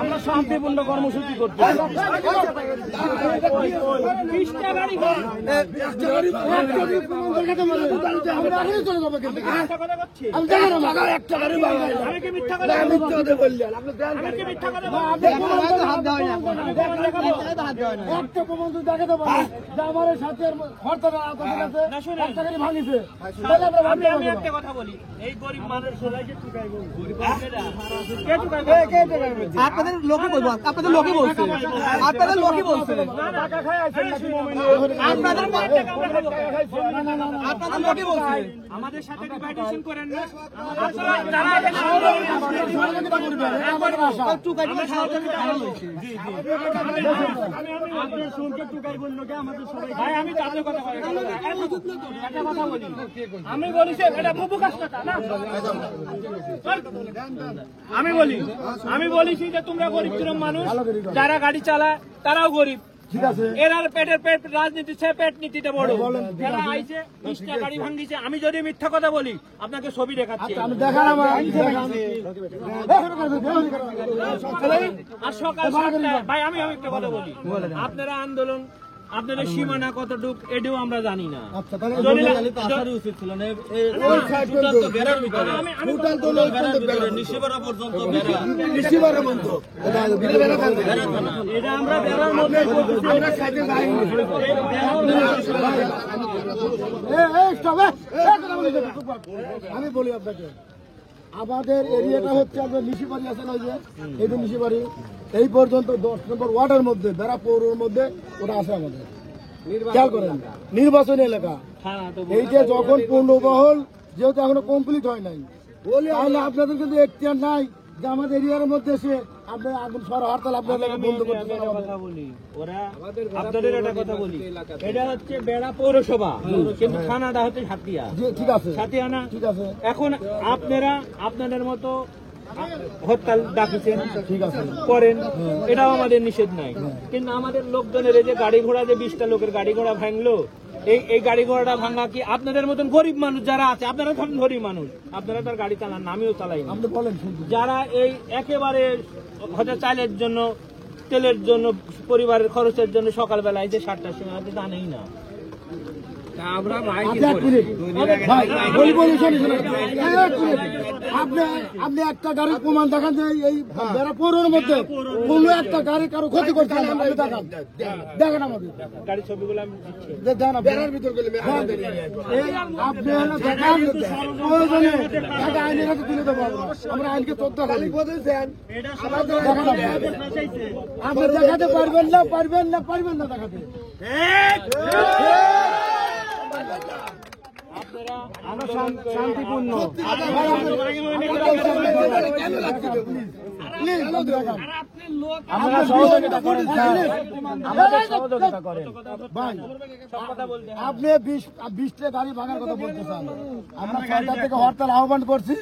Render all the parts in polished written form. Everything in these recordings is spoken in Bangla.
আমরা শান্তিপূর্ণ কর্মসূচি করতে আমি একটা কথা বলি, এই গরিব মানুষ আপনাদের লোকে বলবো, আপনাদের লোকে বলছে, আপনাদের লোকে বলছে, আপনাদের লোকে বলছে। আমাদের সাথে ডিভাইডেশন করেন না, আমি তাদের কথা বলি, আমি বলি এটা বুবু কাজটা না, আমি বলেছি যে তোমরা গরিব কিরম মানুষ, যারা গাড়ি চালায় তারাও গরিব, ঠিক আছে, এরা পেটের পেট রাজনীতি পেট নীতিতে বড়, যারা আইছে 20টা গাড়ি ভাঙিছে। আমি যদি মিথ্যা কথা বলি আপনাকে ছবি দেখাচ্ছি, আর সকাল 7টায় ভাই আমি একটা কথা বলি, আপনারা আন্দোলন আপনাদের সীমানা কতটুক এটাও আমরা জানি না। আমি বলি আপনাকে, আমাদের এরিয়াটা হচ্ছে আপনার নিশিবাড়ি আছেন, ওই যে এই যে নিশিবাড়ি, এই পর্যন্ত 10 নম্বর ওয়ার্ডের মধ্যে বেড়া পৌরের মধ্যে ওটা আছে আমাদের। খেয়াল করেন, নির্বাচনী এলাকা এইটা যখন পূর্ণবহল যেহেতু এখনো কমপ্লিট হয় নাই, তাহলে আপনাদের কিন্তু এখতিয়ার নাই যে আমাদের এরিয়ার মধ্যে এসে আপনার আগুন সরা হরতাল আপনাদের বন্ধ করতে আপনাদের একটা কথা বলি, এটা হচ্ছে বেড়া পৌরসভা কিন্তু থানাটা হচ্ছে সাতিয়া, ঠিক আছে, সাতিয়া না, ঠিক আছে। এখন আপনারা আপনাদের মতো হরতাল ডাকিছেন, ঠিক আছে, করেন, এটাও আমাদের নিষেধ নাই, কিন্তু আমাদের লোকজনের এই যে গাড়ি ঘোড়া যে 20টা লোকের গাড়ি ঘোড়া ভাঙলো, এই গাড়ি ঘোড়াটা ভাঙা কি আপনাদের মতন গরিব মানুষ যারা আছে, আপনারা ধরেন গরিব মানুষ, আপনারা তার গাড়ি চালান, আমিও চালাই না, যারা এই একেবারে হয়তো চালের জন্য তেলের জন্য পরিবারের খরচের জন্য সকালবেলায় যে 7টার সময় জানেই না, আপনি একটা গাড়ির প্রমাণ দেখান যে এই পৌরের মধ্যে কোন একটা গাড়ি কারো ক্ষতি করছে, দেখেন আমাদের গাড়ির ছবিগুলো আমি আপনি দেখান, প্রয়োজনে আইনের হাতে তুলে দেবো, আমরা আইনকে তথ্য খালি আপনি দেখাতে পারবেন না, পারবেন না দেখাতে। শান্তিপূর্ণ আপনি 20টা গাড়ি ভাঙার কথা বলতে চান, আমরা সরকার থেকে হরতাল আহ্বান করছি,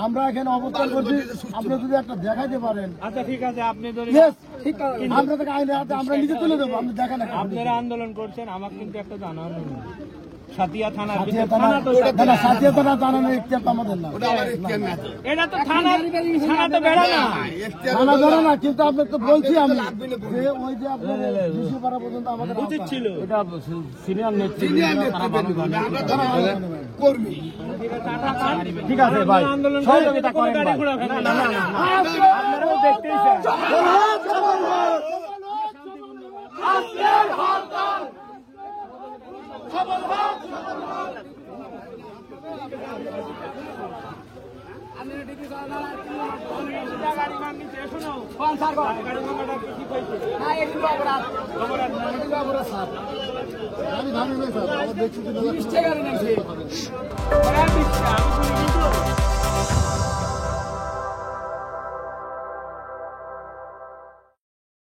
আমরা এখানে অবস্থান করছি, আপনি যদি একটা দেখাতে পারেন। আচ্ছা ঠিক আছে, আপনি আমরা থেকে আইনের হাতে আমরা নিজে তুলে দেবো, আপনি দেখেন। আপনারা আন্দোলন করছেন, আমার কিন্তু একটা জানানো সাতিয়া থানা, সাতিয়া থানা জানানো ইখতিয়ার তো আমাদের না, এটা তো থানা তো বেড়া না, থানা বেড়া না, কিন্তু আপনি তো বলছি আমি যে ওই যে আপনার পাড়া পর্যন্ত আমাদের উচিত ছিল, এটা সিনিয়র কর্মী। ঠিক আছে ভাই, আন্দোলন সহযোগিতা করেন ভাই, আপনারাও দেখতেই চান। আমি